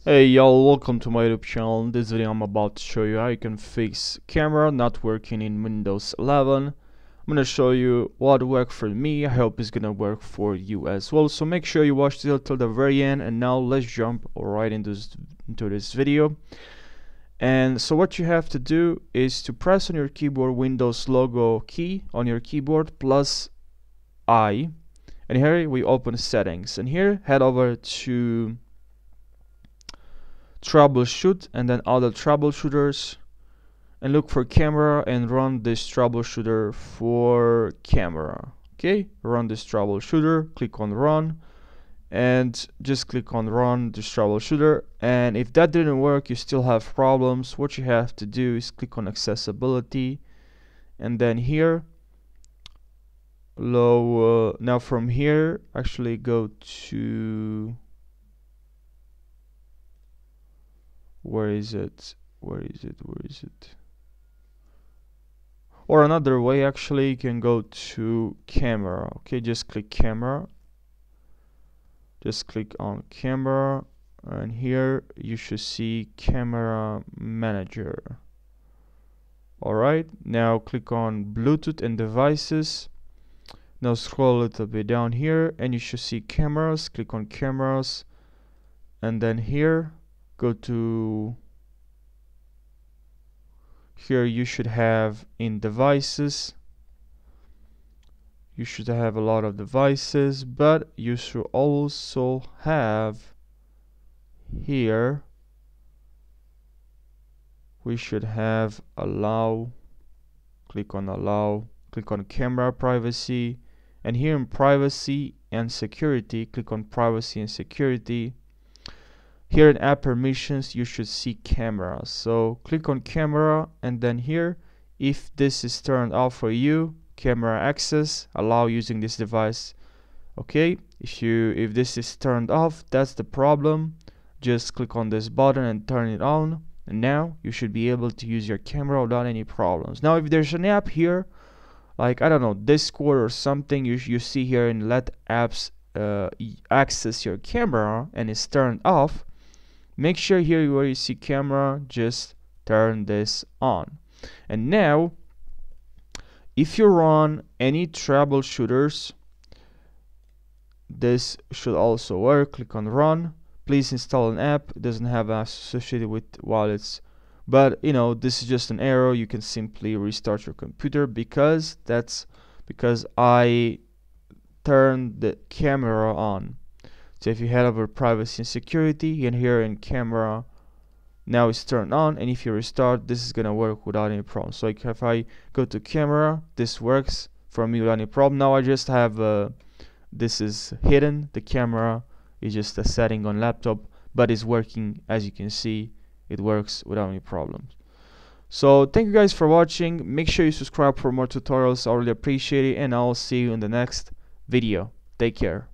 Hey y'all, welcome to my YouTube channel. In this video I'm about to show you how you can fix camera not working in Windows 11. I'm gonna show you what worked for me. I hope it's gonna work for you as well. So make sure you watch till the very end, and now let's jump right into this video. And so what you have to do is to press on your keyboard Windows logo key on your keyboard plus I, and here we open settings, and here head over to troubleshoot and then other troubleshooters, and look for camera and run this troubleshooter for camera. Okay, run this troubleshooter, click on run, and just click on run this troubleshooter. And if that didn't work, you still have problems, what you have to do is click on accessibility, and then here now from here actually go to where is it? Or another way, actually, you can go to camera. Okay, just click camera. Just click on camera, and here you should see camera manager. Alright, now click on Bluetooth and devices. Now scroll a little bit down here, and you should see cameras. Click on cameras, and then here go to here you should have in devices. You should have a lot of devices, but you should also have here, we should have allow. Click on allow, click on camera privacy, and here in privacy and security, click on privacy and security. Here in app permissions you should see camera, so click on camera, and then here, if this is turned off for you, camera access, allow using this device. Okay, if this is turned off, that's the problem. Just click on this button and turn it on, and now you should be able to use your camera without any problems. Now if there's an app here, like I don't know, Discord or something, you see here in let apps access your camera and it's turned off, make sure here where you see camera, just turn this on. And now if you run any troubleshooters, this should also work. Click on run. Please install an app. It doesn't have associated with wallets, but you know, this is just an error. You can simply restart your computer because I turned the camera on. So if you head over privacy and security, and here in camera, now it's turned on, and if you restart, this is gonna work without any problem. So like if I go to camera, this works for me without any problem. Now I just have this is hidden. The camera is just a setting on laptop, but it's working. As you can see, it works without any problems. So thank you guys for watching. Make sure you subscribe for more tutorials. I really appreciate it, and I'll see you in the next video. Take care.